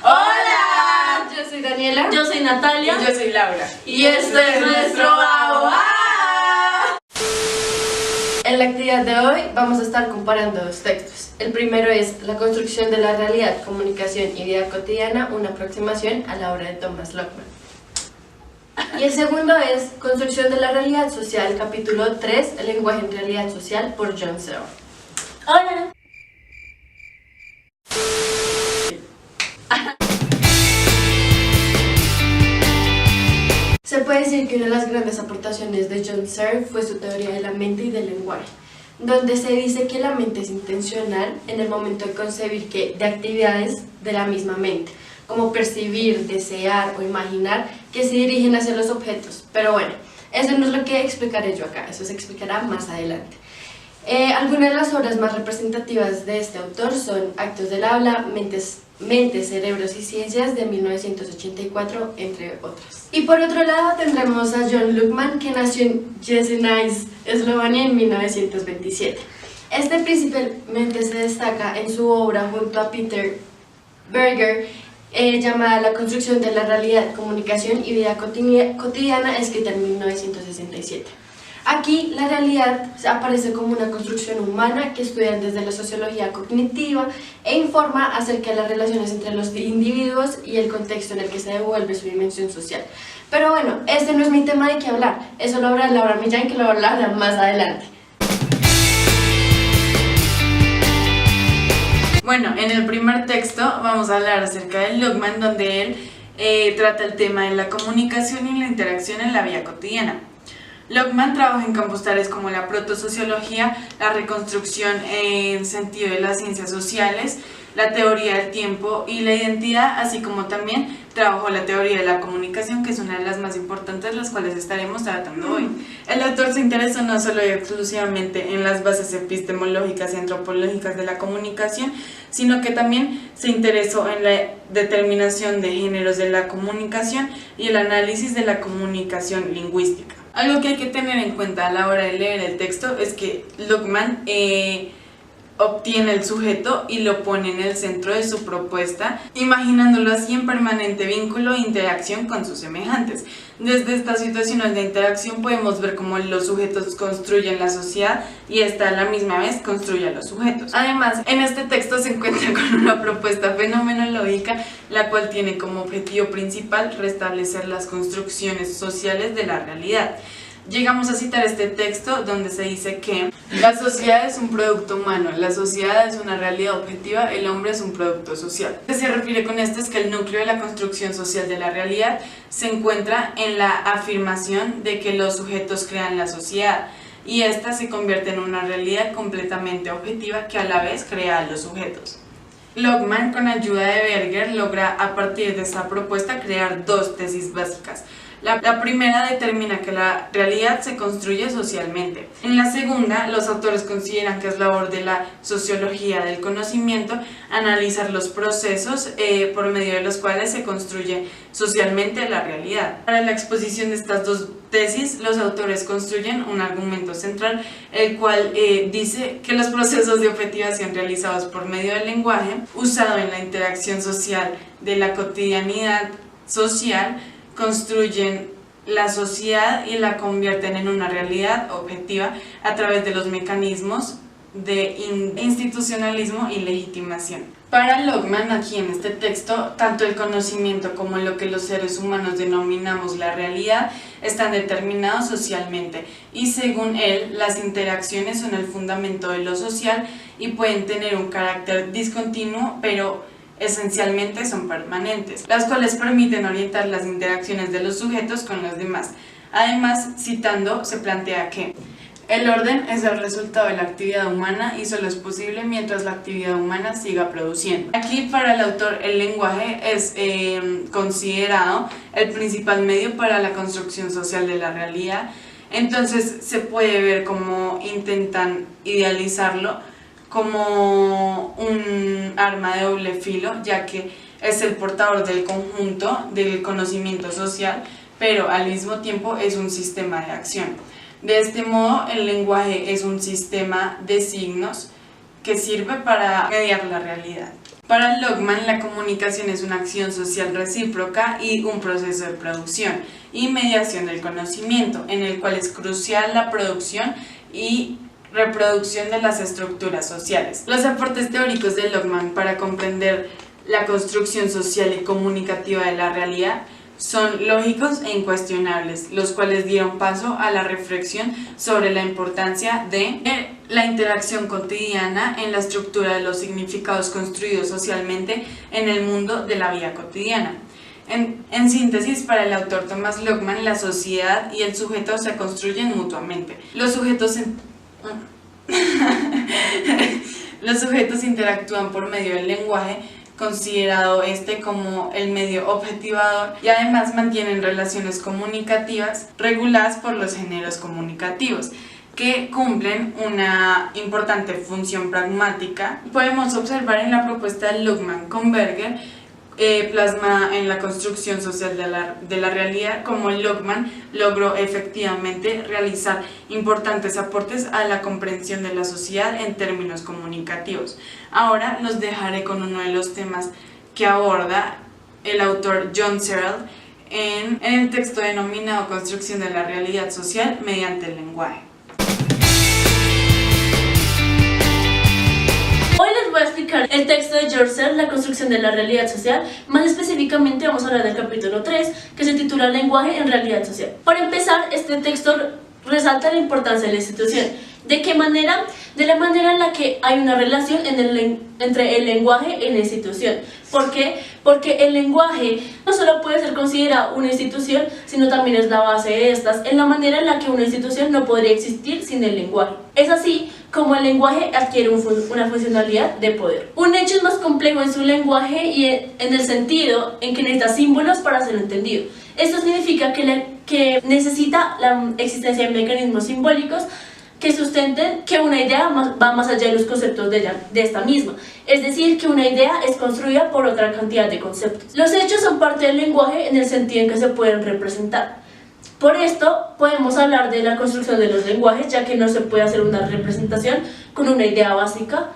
¡Hola! Yo soy Daniela. Yo soy Natalia. Y yo soy Laura. Y esto es nuestro AOA. En la actividad de hoy vamos a estar comparando dos textos. El primero es La construcción de la realidad, comunicación y vida cotidiana, una aproximación a la obra de Thomas Lockman. Y el segundo es Construcción de la realidad social, capítulo 3, El lenguaje en realidad social, por John Searle. Hola. Se puede decir que una de las grandes aportaciones de John Searle fue su teoría de la mente y del lenguaje, donde se dice que la mente es intencional en el momento de concebir de actividades de la misma mente, como percibir, desear o imaginar, que se dirigen hacia los objetos. Pero bueno, eso no es lo que explicaré yo acá, eso se explicará más adelante. Algunas de las obras más representativas de este autor son Actos del Habla, Mentes, Cerebros y Ciencias de 1984, entre otras. Y por otro lado tendremos a John Lockman, que nació en Jesenice, Eslovenia, en 1927. Este principalmente se destaca en su obra junto a Peter Berger, llamada La construcción de la realidad, comunicación y vida cotidiana, escrita en 1967. Aquí la realidad aparece como una construcción humana que estudian desde la sociología cognitiva e informa acerca de las relaciones entre los individuos y el contexto en el que se devuelve su dimensión social. Pero bueno, este no es mi tema de qué hablar, eso lo habla Laura Millán, que lo hablará más adelante. Bueno, en el primer texto vamos a hablar acerca de Lockman, donde él trata el tema de la comunicación y la interacción en la vida cotidiana. Lockman trabaja en campos tales como la protosociología, la reconstrucción en sentido de las ciencias sociales, la teoría del tiempo y la identidad, así como también trabajó la teoría de la comunicación, que es una de las más importantes, las cuales estaremos tratando hoy. El autor se interesó no solo y exclusivamente en las bases epistemológicas y antropológicas de la comunicación, sino que también se interesó en la determinación de géneros de la comunicación y el análisis de la comunicación lingüística. Algo que hay que tener en cuenta a la hora de leer el texto es que Lockman obtiene el sujeto y lo pone en el centro de su propuesta, imaginándolo así en permanente vínculo e interacción con sus semejantes. Desde estas situaciones de interacción podemos ver cómo los sujetos construyen la sociedad y esta a la misma vez construye a los sujetos. Además, en este texto se encuentra con una propuesta fenomenológica, la cual tiene como objetivo principal restablecer las construcciones sociales de la realidad. Llegamos a citar este texto donde se dice que la sociedad es un producto humano, la sociedad es una realidad objetiva, el hombre es un producto social. Lo que se refiere con esto es que el núcleo de la construcción social de la realidad se encuentra en la afirmación de que los sujetos crean la sociedad y esta se convierte en una realidad completamente objetiva que a la vez crea a los sujetos. Lockman, con ayuda de Berger, logra a partir de esta propuesta crear dos tesis básicas. La primera determina que la realidad se construye socialmente. En la segunda, los autores consideran que es labor de la sociología del conocimiento analizar los procesos por medio de los cuales se construye socialmente la realidad. Para la exposición de estas dos tesis, los autores construyen un argumento central, el cual dice que los procesos de objetivación realizados por medio del lenguaje, usado en la interacción social de la cotidianidad social, construyen la sociedad y la convierten en una realidad objetiva a través de los mecanismos de institucionalismo y legitimación. Para Lockman, aquí en este texto, tanto el conocimiento como lo que los seres humanos denominamos la realidad están determinados socialmente y según él, las interacciones son el fundamento de lo social y pueden tener un carácter discontinuo, pero esencialmente son permanentes, las cuales permiten orientar las interacciones de los sujetos con los demás. Además, citando, se plantea que el orden es el resultado de la actividad humana y solo es posible mientras la actividad humana siga produciendo. Aquí para el autor el lenguaje es considerado el principal medio para la construcción social de la realidad, entonces se puede ver cómo intentan idealizarlo como un arma de doble filo, ya que es el portador del conjunto del conocimiento social, pero al mismo tiempo es un sistema de acción. De este modo, el lenguaje es un sistema de signos que sirve para mediar la realidad. Para Logman, la comunicación es una acción social recíproca y un proceso de producción y mediación del conocimiento, en el cual es crucial la producción y reproducción de las estructuras sociales. Los aportes teóricos de Logman para comprender la construcción social y comunicativa de la realidad son lógicos e incuestionables, los cuales dieron paso a la reflexión sobre la importancia de la interacción cotidiana en la estructura de los significados construidos socialmente en el mundo de la vida cotidiana. En síntesis, para el autor Thomas Logman, la sociedad y el sujeto se construyen mutuamente. Los sujetos interactúan por medio del lenguaje, considerado como el medio objetivador, y además mantienen relaciones comunicativas reguladas por los géneros comunicativos, que cumplen una importante función pragmática. Podemos observar en la propuesta de Logman con Berger, plasmada en la construcción social de la realidad, como Logman logró efectivamente realizar importantes aportes a la comprensión de la sociedad en términos comunicativos. Ahora los dejaré con uno de los temas que aborda el autor John Searle en el texto denominado Construcción de la realidad social mediante el lenguaje. Hoy les voy a explicar el texto de George Searle, La construcción de la realidad social. Más específicamente vamos a hablar del capítulo 3, que se titula Lenguaje en realidad social. Para empezar, este texto resalta la importancia de la institución. ¿De qué manera? De la manera en la que hay una relación entre el lenguaje y la institución. ¿Por qué? Porque el lenguaje no solo puede ser considerado una institución, sino también es la base de estas, en la manera en la que una institución no podría existir sin el lenguaje. Es así como el lenguaje adquiere una funcionalidad de poder. Un hecho es más complejo en su lenguaje y en el sentido en que necesita símbolos para ser entendido. Esto significa que necesita la existencia de mecanismos simbólicos que sustenten que una idea va más allá de los conceptos de esta misma. Es decir, que una idea es construida por otra cantidad de conceptos. Los hechos son parte del lenguaje en el sentido en que se pueden representar. Por esto podemos hablar de la construcción de los lenguajes, ya que no se puede hacer una representación con una idea básica.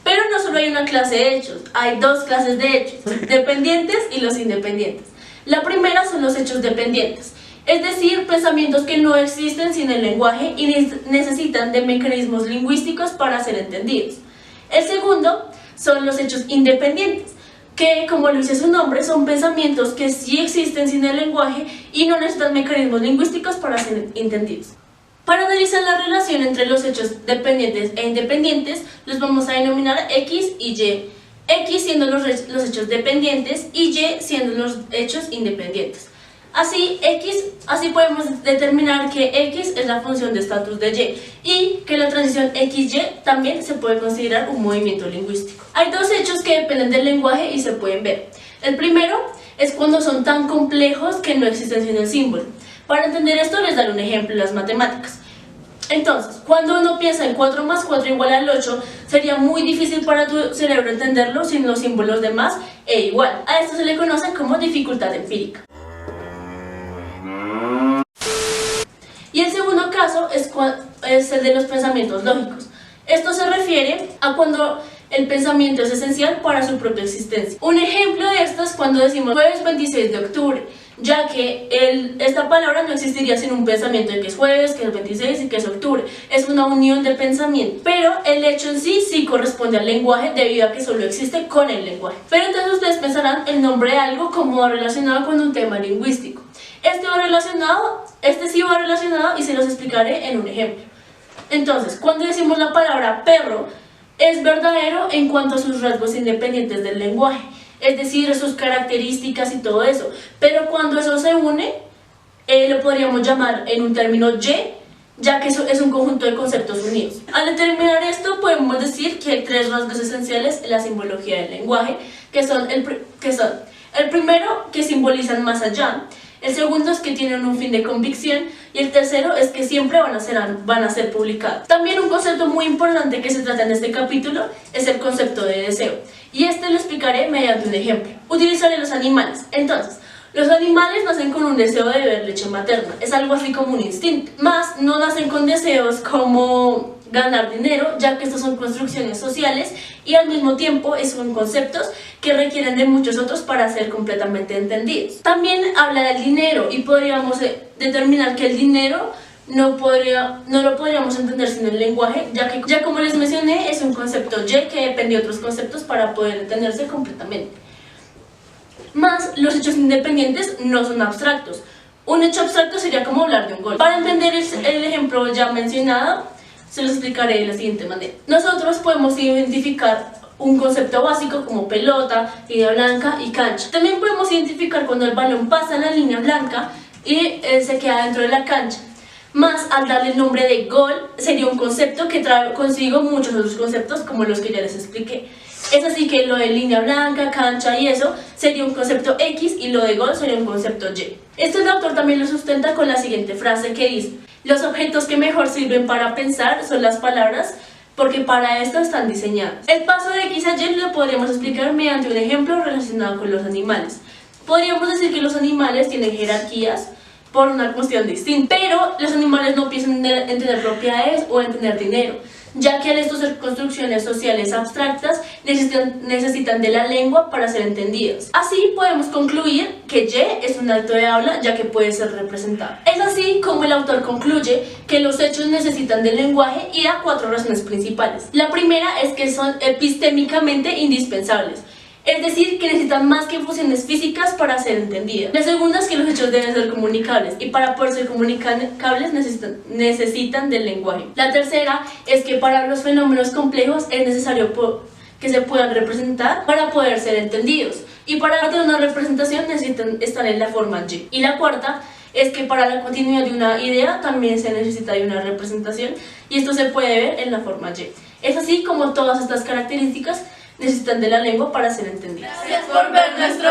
Pero no solo hay una clase de hechos, hay dos clases de hechos, dependientes y los independientes. La primera son los hechos dependientes, es decir, pensamientos que no existen sin el lenguaje y necesitan de mecanismos lingüísticos para ser entendidos. El segundo son los hechos independientes, que, como lo dice su nombre, son pensamientos que sí existen sin el lenguaje y no necesitan mecanismos lingüísticos para ser entendidos. Para analizar la relación entre los hechos dependientes e independientes, los vamos a denominar X y Y. X siendo los hechos dependientes y Y siendo los hechos independientes. Así podemos determinar que X es la función de estatus de Y que la transición XY también se puede considerar un movimiento lingüístico. Hay dos hechos que dependen del lenguaje y se pueden ver. El primero es cuando son tan complejos que no existen sin el símbolo. Para entender esto les daré un ejemplo en las matemáticas. Entonces, cuando uno piensa en 4 más 4 igual al 8, sería muy difícil para tu cerebro entenderlo sin los símbolos de más e igual. A esto se le conoce como dificultad empírica. Y el segundo caso es el de los pensamientos lógicos. Esto se refiere a cuando el pensamiento es esencial para su propia existencia. Un ejemplo de esto es cuando decimos jueves 26 de octubre, ya que esta palabra no existiría sin un pensamiento de que es jueves, que es 26 y que es octubre. Es una unión de pensamiento, pero el hecho en sí corresponde al lenguaje debido a que solo existe con el lenguaje. Pero entonces ustedes pensarán el nombre de algo como relacionado con un tema lingüístico. Este sí va relacionado y se los explicaré en un ejemplo. Entonces, cuando decimos la palabra perro, es verdadero en cuanto a sus rasgos independientes del lenguaje, es decir, sus características y todo eso. Pero cuando eso se une, lo podríamos llamar en un término Y, ya que eso es un conjunto de conceptos unidos. Al determinar esto, podemos decir que hay tres rasgos esenciales en la simbología del lenguaje, que son el primero, que simbolizan más allá. El segundo es que tienen un fin de convicción y el tercero es que siempre van a ser publicados. También un concepto muy importante que se trata en este capítulo es el concepto de deseo y este lo explicaré mediante un ejemplo. Utilizaré los animales. Entonces, Los animales nacen con un deseo de beber leche materna, es algo así como un instinto. Más no nacen con deseos como ganar dinero, ya que estos son construcciones sociales y al mismo tiempo son conceptos que requieren de muchos otros para ser completamente entendidos. También habla del dinero y podríamos determinar que el dinero no lo podríamos entender sin el lenguaje, ya como les mencioné, es un concepto Y que depende de otros conceptos para poder entenderse completamente. Más, los hechos independientes no son abstractos. Un hecho abstracto sería como hablar de un gol. Para entender el ejemplo ya mencionado, se los explicaré de la siguiente manera. Nosotros podemos identificar un concepto básico como pelota, línea blanca y cancha. También podemos identificar cuando el balón pasa la línea blanca y se queda dentro de la cancha. Más, al darle el nombre de gol, sería un concepto que trae consigo muchos otros conceptos como los que ya les expliqué. Es así que lo de línea blanca, cancha y eso sería un concepto X y lo de gol sería un concepto Y. El autor también lo sustenta con la siguiente frase que dice: los objetos que mejor sirven para pensar son las palabras, porque para esto están diseñadas. El paso de X a Y lo podríamos explicar mediante un ejemplo relacionado con los animales. Podríamos decir que los animales tienen jerarquías por una cuestión distinta, pero los animales no piensan en tener propiedades o en tener dinero, ya que al estos ser construcciones sociales abstractas necesitan de la lengua para ser entendidas. Así podemos concluir que Y es un acto de habla, ya que puede ser representado. Es así como el autor concluye que los hechos necesitan del lenguaje y da 4 razones principales. La primera es que son epistémicamente indispensables, es decir, que necesitan más que funciones físicas para ser entendidas. La segunda es que los hechos deben ser comunicables y para poder ser comunicables necesitan del lenguaje. La tercera es que para los fenómenos complejos es necesario que se puedan representar para poder ser entendidos y para tener una representación necesitan estar en la forma Y. Y la cuarta es que para la continuidad de una idea también se necesita de una representación y esto se puede ver en la forma Y. Es así como todas estas características necesitan de la lengua para ser entendidas. Gracias por ver nuestro